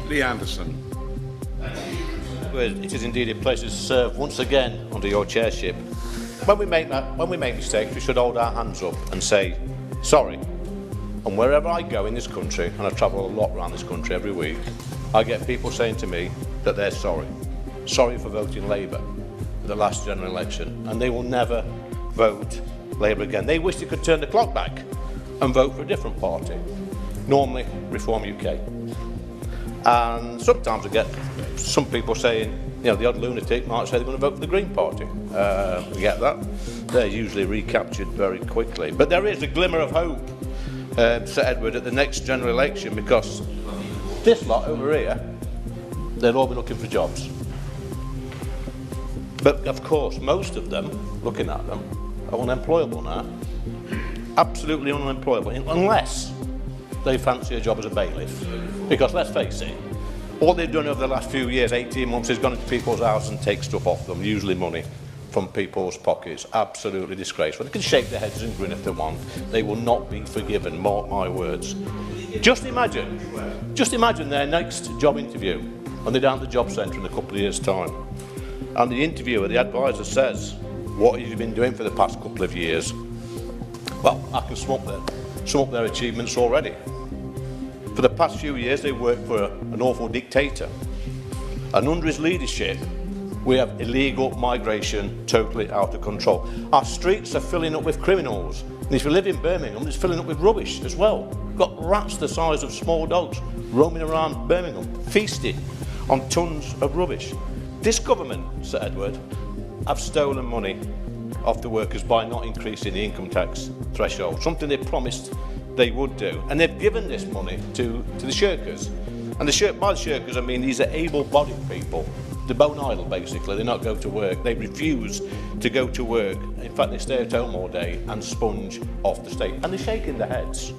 Lee Anderson. It is indeed a pleasure to serve once again under your chairship. When we make mistakes, we should hold our hands up and say sorry. And wherever I go in this country, and I travel a lot around this country every week, I get people saying to me that they're sorry. Sorry for voting Labour at the last general election, and they will never vote Labour again. They wish they could turn the clock back and vote for a different party, normally Reform UK. And sometimes I get some people saying, you know, the odd lunatic might say they're going to vote for the Green Party. We get that. They're usually recaptured very quickly. But there is a glimmer of hope, Sir Edward, at the next general election, because this lot over here, they'll all be looking for jobs. But of course, most of them, looking at them, are unemployable now. Absolutely unemployable, unless they fancy a job as a bailiff. Because let's face it, all they've done over the last few years, 18 months, is gone into people's houses and take stuff off them, usually money from people's pockets. Absolutely disgraceful. They can shake their heads and grin if they want. They will not be forgiven, mark my words. Just imagine their next job interview when they're down at the job centre in a couple of years' time. And the interviewer, the advisor, says, what have you been doing for the past couple of years? Well, I can sum up their achievements already. For the past few years, they worked for an awful dictator. And under his leadership, we have illegal migration totally out of control. Our streets are filling up with criminals. And if you live in Birmingham, it's filling up with rubbish as well. We've got rats the size of small dogs roaming around Birmingham, feasting on tons of rubbish. This government, Sir Edward, have stolen money off the workers by not increasing the income tax threshold, something they promised they would do. And they've given this money to the shirkers. And by the shirkers, I mean these are able-bodied people. They're bone idle, basically. They not go to work. They refuse to go to work. In fact, they stay at home all day and sponge off the state. And they're shaking their heads.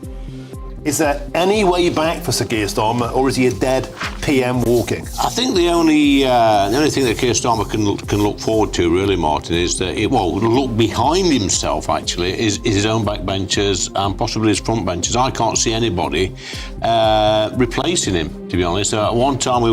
Is there any way back for Sir Keir Starmer, or is he a dead PM walking? I think the only thing that Keir Starmer can look forward to, really, Martin, is that look behind himself. Actually, is his own backbenchers and possibly his frontbenchers. I can't see anybody replacing him. To be honest, at one time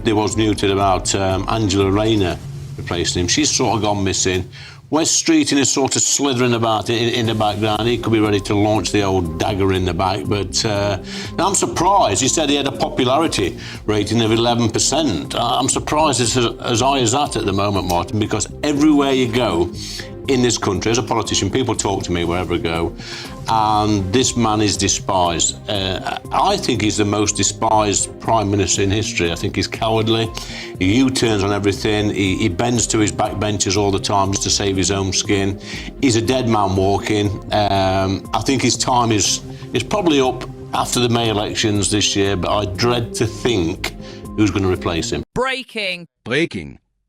there was muted about Angela Rayner replacing him. She's sort of gone missing. West Streeting is sort of slithering about in the background. He could be ready to launch the old dagger in the back, but I'm surprised. He said he had a popularity rating of 11%. I'm surprised it's as high as that at the moment, Martin, because everywhere you go in this country, as a politician, people talk to me wherever I go, and this man is despised. I think he's the most despised Prime Minister in history. I think he's cowardly. He U-turns on everything. He bends to his backbenchers all the time just to save his own skin. He's a dead man walking. I think his time is probably up after the May elections this year, but I dread to think who's going to replace him. Breaking.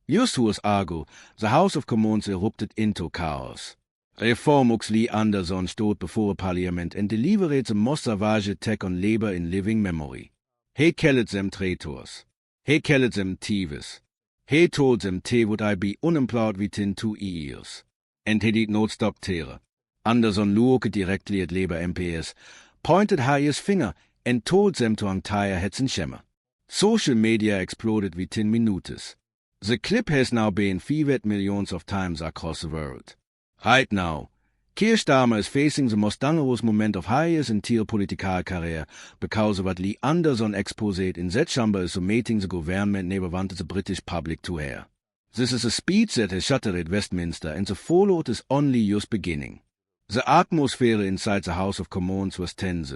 Just US Argo, the House of Commons erupted into chaos. Reformux Lee Anderson stod before Parliament and delivered the most savage attack on Labour in living memory. He called them traitors. He called them thieves. He told them they would I be unemployed within 2 years. And he did not stop there. Anderson looked directly at Labour MPs, pointed high his finger, and told them to untie hats and shimmer. Social media exploded within minutes. The clip has now been viewed millions of times across the world. Right now, Keir Starmer is facing the most dangerous moment of his entire political career because of what Lee Anderson exposed in that chamber is submitting the government never wanted the British public to hear. This is a speech that has shattered Westminster, and the fallout is only just beginning. The atmosphere inside the House of Commons was tense.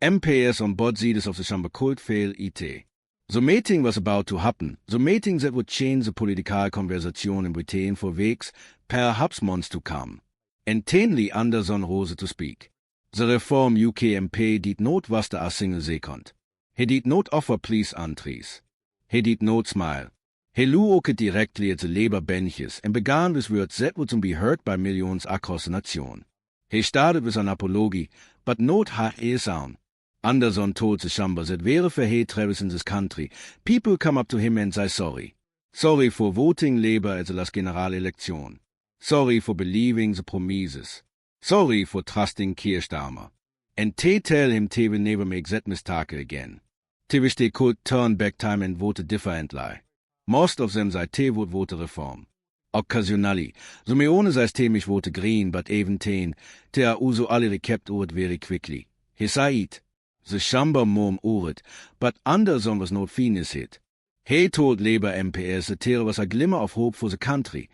MPs on both sides of the chamber could fail it. The meeting was about to happen, the meeting that would change the political conversation in Britain for weeks, perhaps months to come. And Lee Anderson rose to speak. The Reform UK MP did not waste a single second. He did not offer peace entries. He did not smile. He looked directly at the Labour benches and began with words that would be heard by millions across the nation. He started with an apology, but not his sound. Anderson told the chamber that where for hate travels in this country, people come up to him and say sorry. Sorry for voting Labour at the last general election. Sorry for believing the promises. Sorry for trusting Keir Starmer. And they tell him they will never make that mistake again. Te wish they could turn back time and vote differently. Most of them say te would vote reform. Occasionally, so meone says te mich vote green, but even ten, te are uso alle recapped oort very quickly. He said, the chamber mom oort, but Anderson was not finished it. He told Labour MPs that there was a glimmer of hope for the country.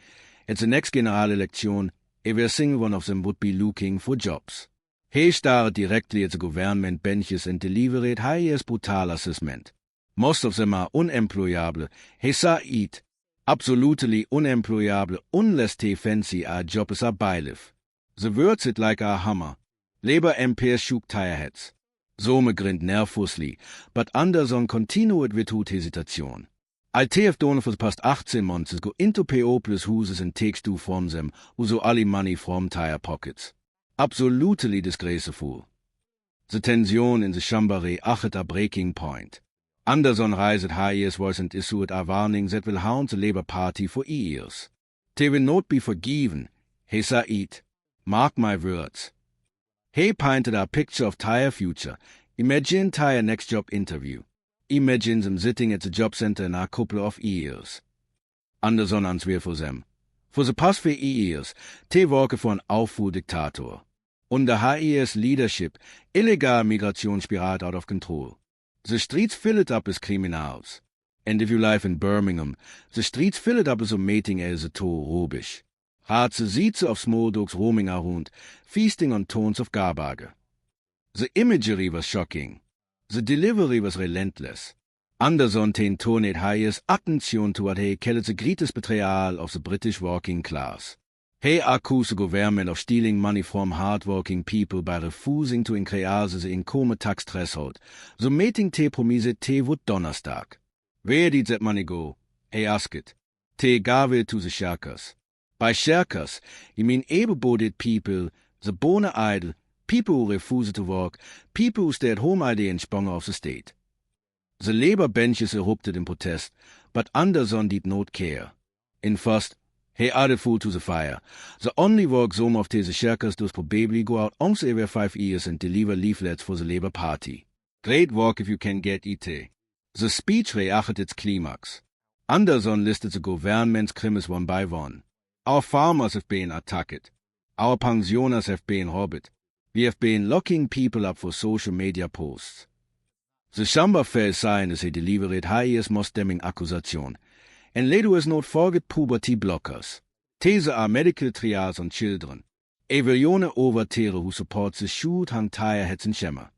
At the next general election, every single one of them would be looking for jobs. He stared directly at the government benches and delivered highest brutal assessment. Most of them are unemployable. He said, absolutely unemployable unless they fancy a job as a bailiff. The words it like a hammer. Labour MPs shook their heads. Some grinned nervously, but Anderson continued without hesitation. I'll have done for the past 18 months go into people's houses and take stew from them, who so all money from their pockets. Absolutely disgraceful. The tension in the chamber ached a breaking point. Anderson raised his voice and issued a warning that will haunt the Labour Party for years. They will not be forgiven, he said. Mark my words. He painted a picture of their future. Imagine their next job interview. Imagine them sitting at the job center in a couple of years. Anderson answered for them. For the past 4 years, they work for an Aufruhr-Diktator. Under HES leadership, illegal migration spiraled out of control. The streets filled up with criminals. And if you live in Birmingham, the streets filled up with a mating as a tour rubbish. Raadse Sieze of small dogs roaming around, feasting on tons of garbage. The imagery was shocking. The delivery was relentless. Anderson toned highest attention to what he called the greatest betrayal of the British working class. He accused the government of stealing money from hard-working people by refusing to increase the income tax threshold, so making te promise te would Donnerstag. Where did that money go? He asked. Te gave it to the shirkers. By shirkers, he mean able-bodied people, the bona idle, people who refused to work, people who stayed home all day and sprung off the state. The Labour benches erupted in protest, but Anderson did not care. In first, he added fuel to the fire. The only work some of the shirkers does probably go out once every 5 years and deliver leaflets for the Labour Party. Great work if you can get it. The speech reached its climax. Anderson listed the government's crimes one by one. Our farmers have been attacked. Our pensioners have been robbed. We have been locking people up for social media posts. The chamber fell silent as he delivered highest most damning accusation. And let us not forget puberty blockers. These are medical trials on children. Evilione overtere who supports the shoot hang tire heads and shemmer.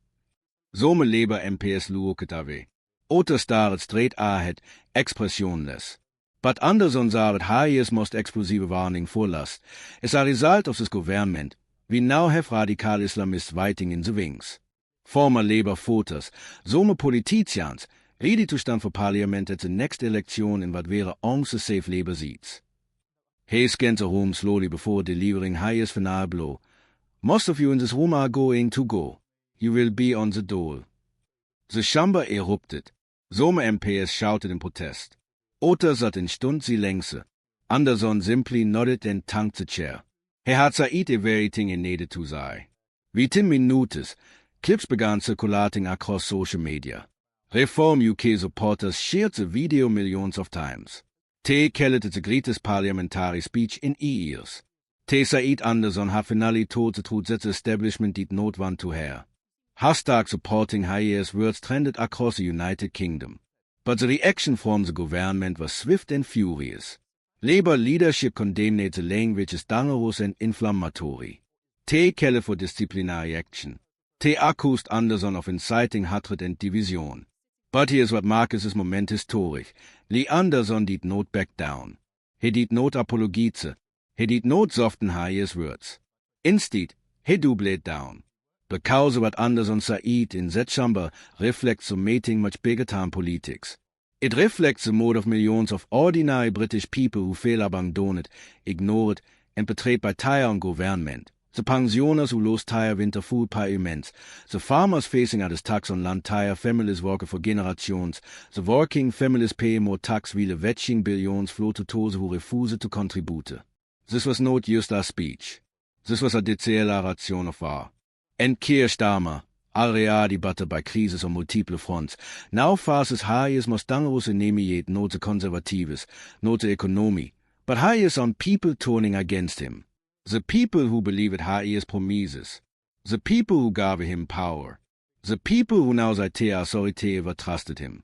Some Labour MPs looked away. Others stared straight ahead, expressionless. But Anderson saw that highest most explosive warning for lust. As a result of this government, we now have radical Islamists waiting in the wings. Former Labour voters, some politicians, ready to stand for parliament at the next election in what were once the safe Labour seats. He scanned the room slowly before delivering highest final blow. Most of you in this room are going to go. You will be on the dole. The chamber erupted. Some MPs shouted in protest. Others sat in Stundensilence. Anderson simply nodded and thanked the chair. He had said everything he needed to say. Within minutes, clips began circulating across social media. Reform UK supporters shared the video millions of times. They called it the greatest parliamentary speech in years. They said Anderson had finally told the truth that the establishment did not want to hear. Hashtag supporting highest words trended across the United Kingdom. But the reaction from the government was swift and furious. Labour leadership condemned the language as dangerous and inflammatory. They called for disciplinary action. They accused Anderson of inciting hatred and division. But here's what marks this moment historic. Lee Anderson did not back down. He did not apologize. He did not soften highest words. Instead, he doubled down. Because what Anderson said in that chamber reflects the mating much bigger than politics. It reflects the mood of millions of ordinary British people who feel abandoned, ignored, and betrayed by tire government. The pensioners who lost tire winter food payments, the farmers facing at tax on land tire families working for generations, the working families pay more tax while the vetching billions flow to those who refuse to contribute. This was not just a speech. This was a declaration of war. And Keir Starmer, Alrea debatte bei Krisis on multiple fronts. Now fases haies mostangerus enemiet note conservatives, note economy. But haies on people turning against him. The people who believe it haies promises. The people who gave him power. The people who now seither authority trusted him.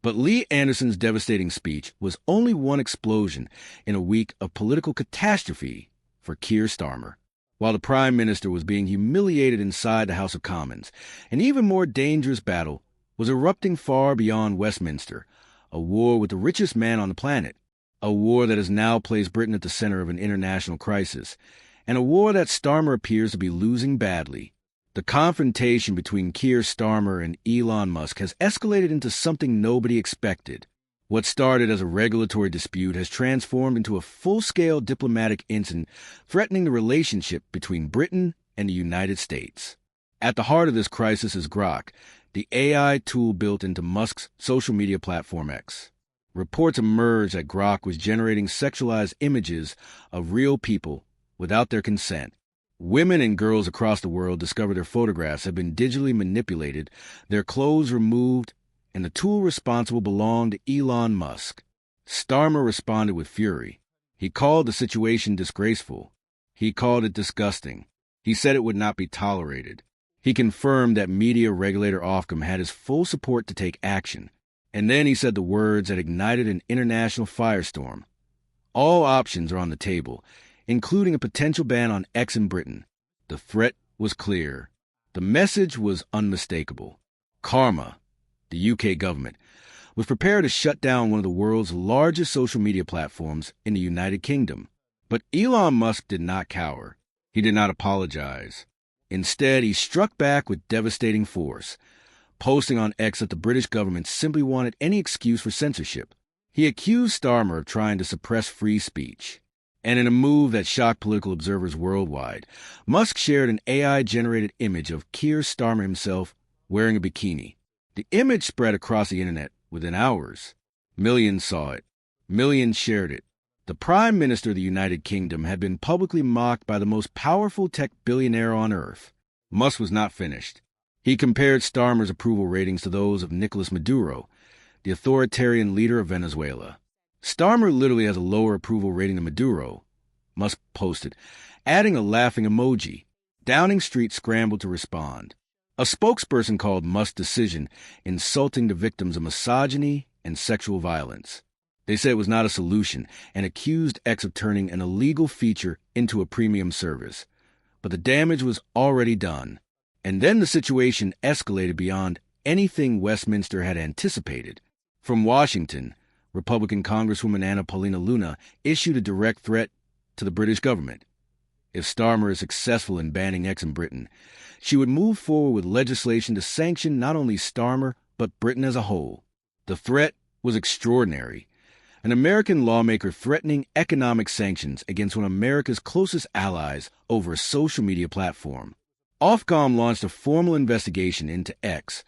But Lee Anderson's devastating speech was only one explosion in a week of political catastrophe for Keir Starmer. While the Prime Minister was being humiliated inside the House of Commons, an even more dangerous battle was erupting far beyond Westminster, a war with the richest man on the planet, a war that has now placed Britain at the center of an international crisis, and a war that Starmer appears to be losing badly. The confrontation between Keir Starmer and Elon Musk has escalated into something nobody expected. What started as a regulatory dispute has transformed into a full-scale diplomatic incident threatening the relationship between Britain and the United States. At the heart of this crisis is Grok, the AI tool built into Musk's social media platform X. Reports emerged that Grok was generating sexualized images of real people without their consent. Women and girls across the world discovered their photographs had been digitally manipulated, their clothes removed, and the tool responsible belonged to Elon Musk. Starmer responded with fury. He called the situation disgraceful. He called it disgusting. He said it would not be tolerated. He confirmed that media regulator Ofcom had his full support to take action. And then he said the words that ignited an international firestorm. All options are on the table, including a potential ban on X in Britain. The threat was clear. The message was unmistakable. Karma, the UK government, was prepared to shut down one of the world's largest social media platforms in the United Kingdom. But Elon Musk did not cower. He did not apologize. Instead, he struck back with devastating force, posting on X that the British government simply wanted any excuse for censorship. He accused Starmer of trying to suppress free speech. And in a move that shocked political observers worldwide, Musk shared an AI-generated image of Keir Starmer himself wearing a bikini. The image spread across the internet within hours. Millions saw it. Millions shared it. The Prime Minister of the United Kingdom had been publicly mocked by the most powerful tech billionaire on earth. Musk was not finished. He compared Starmer's approval ratings to those of Nicolas Maduro, the authoritarian leader of Venezuela. Starmer literally has a lower approval rating than Maduro, Musk posted, adding a laughing emoji. Downing Street scrambled to respond. A spokesperson called Musk's decision insulting the victims of misogyny and sexual violence. They said it was not a solution and accused X of turning an illegal feature into a premium service. But the damage was already done. And then the situation escalated beyond anything Westminster had anticipated. From Washington, Republican Congresswoman Anna Paulina Luna issued a direct threat to the British government. If Starmer is successful in banning X in Britain, she would move forward with legislation to sanction not only Starmer, but Britain as a whole. The threat was extraordinary. An American lawmaker threatening economic sanctions against one of America's closest allies over a social media platform. Ofcom launched a formal investigation into X,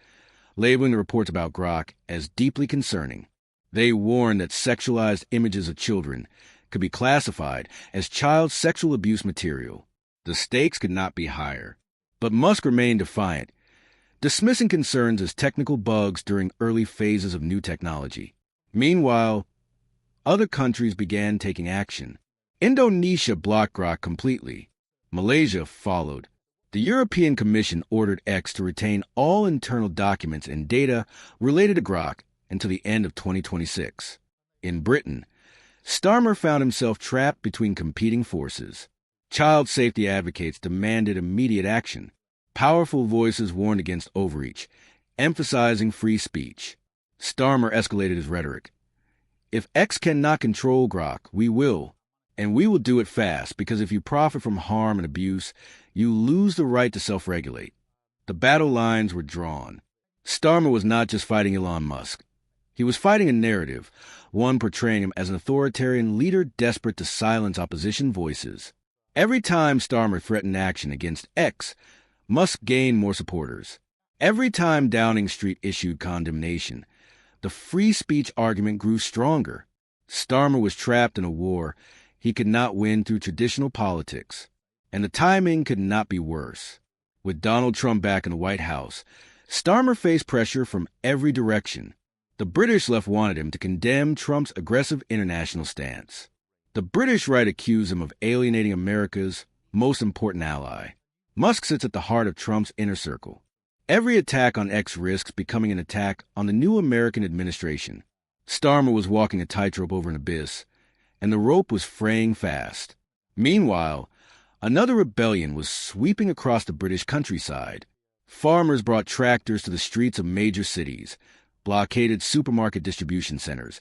labeling the reports about Grok as deeply concerning. They warned that sexualized images of children could be classified as child sexual abuse material. The stakes could not be higher. But Musk remained defiant, dismissing concerns as technical bugs during early phases of new technology. Meanwhile, other countries began taking action. Indonesia blocked Grok completely. Malaysia followed. The European Commission ordered X to retain all internal documents and data related to Grok until the end of 2026. In Britain, Starmer found himself trapped between competing forces. Child safety advocates demanded immediate action. Powerful voices warned against overreach, emphasizing free speech. Starmer escalated his rhetoric. If X cannot control Grok, we will. And we will do it fast, because if you profit from harm and abuse, you lose the right to self-regulate. The battle lines were drawn. Starmer was not just fighting Elon Musk. He was fighting a narrative, one portraying him as an authoritarian leader desperate to silence opposition voices. Every time Starmer threatened action against X, Musk gained more supporters. Every time Downing Street issued condemnation, the free speech argument grew stronger. Starmer was trapped in a war he could not win through traditional politics, and the timing could not be worse. With Donald Trump back in the White House, Starmer faced pressure from every direction. The British left wanted him to condemn Trump's aggressive international stance. The British right accused him of alienating America's most important ally. Musk sits at the heart of Trump's inner circle. Every attack on X risks becoming an attack on the new American administration. Starmer was walking a tightrope over an abyss, and the rope was fraying fast. Meanwhile, another rebellion was sweeping across the British countryside. Farmers brought tractors to the streets of major cities, blockaded supermarket distribution centers,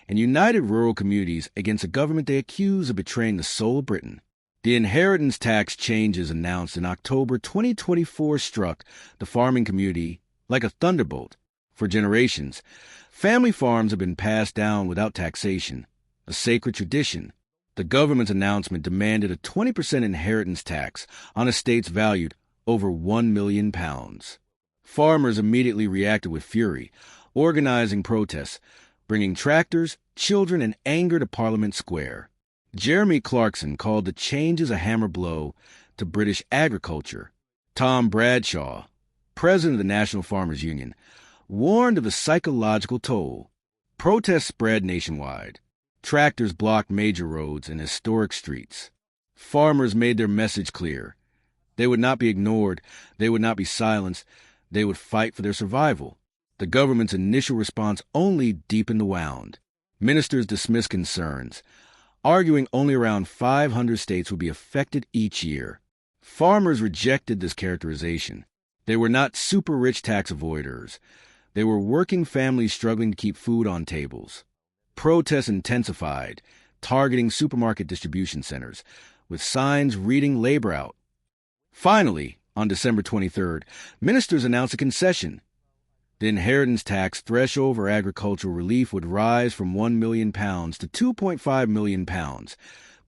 and united rural communities against a government they accused of betraying the soul of Britain. The inheritance tax changes announced in October 2024 struck the farming community like a thunderbolt. For generations, family farms have been passed down without taxation, a sacred tradition. The government's announcement demanded a 20% inheritance tax on estates valued over £1 million. Farmers immediately reacted with fury, organizing protests, bringing tractors, children, and anger to Parliament Square. Jeremy Clarkson called the changes a hammer blow to British agriculture. Tom Bradshaw, president of the National Farmers Union, warned of the psychological toll. Protests spread nationwide. Tractors blocked major roads and historic streets. Farmers made their message clear. They would not be ignored. They would not be silenced. They would fight for their survival. The government's initial response only deepened the wound. Ministers dismissed concerns, arguing only around 500 states would be affected each year. Farmers rejected this characterization. They were not super-rich tax avoiders. They were working families struggling to keep food on tables. Protests intensified, targeting supermarket distribution centers, with signs reading labor out. Finally, on December 23rd, ministers announced a concession. The inheritance tax threshold for agricultural relief would rise from £1 million to £2.5 million,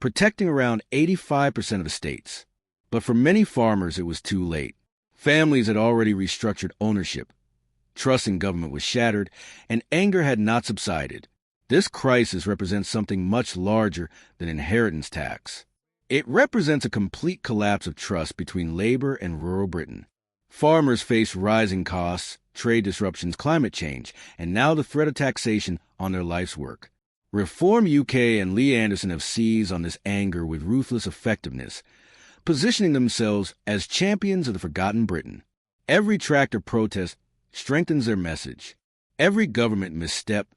protecting around 85% of estates. But for many farmers, it was too late. Families had already restructured ownership. Trust in government was shattered, and anger had not subsided. This crisis represents something much larger than inheritance tax. It represents a complete collapse of trust between labor and rural Britain. Farmers face rising costs, trade disruptions, climate change, and now the threat of taxation on their life's work. Reform UK and Lee Anderson have seized on this anger with ruthless effectiveness, positioning themselves as champions of the forgotten Britain. Every tractor protest strengthens their message. Every government misstep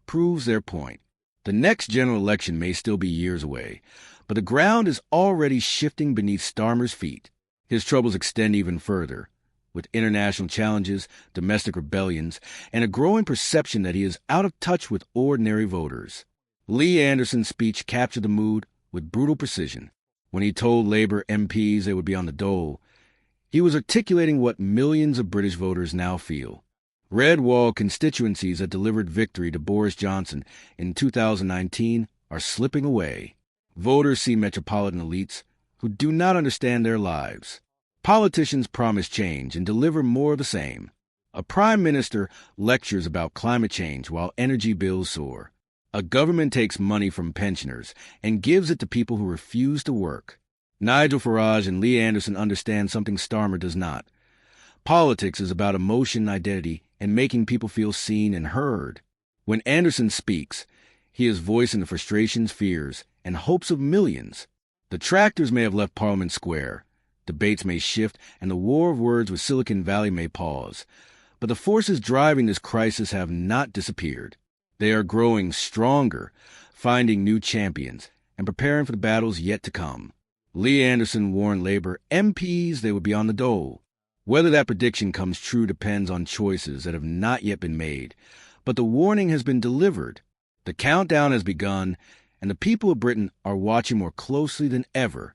proves their point. The next general election may still be years away, but the ground is already shifting beneath Starmer's feet. His troubles extend even further, with international challenges, domestic rebellions, and a growing perception that he is out of touch with ordinary voters. Lee Anderson's speech captured the mood with brutal precision. When he told Labour MPs they would be on the dole, he was articulating what millions of British voters now feel. Red wall constituencies that delivered victory to Boris Johnson in 2019 are slipping away. Voters see metropolitan elites who do not understand their lives. Politicians promise change and deliver more of the same. A prime minister lectures about climate change while energy bills soar. A government takes money from pensioners and gives it to people who refuse to work. Nigel Farage and Lee Anderson understand something Starmer does not. Politics is about emotion, identity, and making people feel seen and heard. When Anderson speaks, he is voicing the frustrations, fears, and hopes of millions. The tractors may have left Parliament Square. Debates may shift, and the war of words with Silicon Valley may pause. But the forces driving this crisis have not disappeared. They are growing stronger, finding new champions, and preparing for the battles yet to come. Lee Anderson warned Labour MPs they would be on the dole. Whether that prediction comes true depends on choices that have not yet been made, but the warning has been delivered. The countdown has begun, and the people of Britain are watching more closely than ever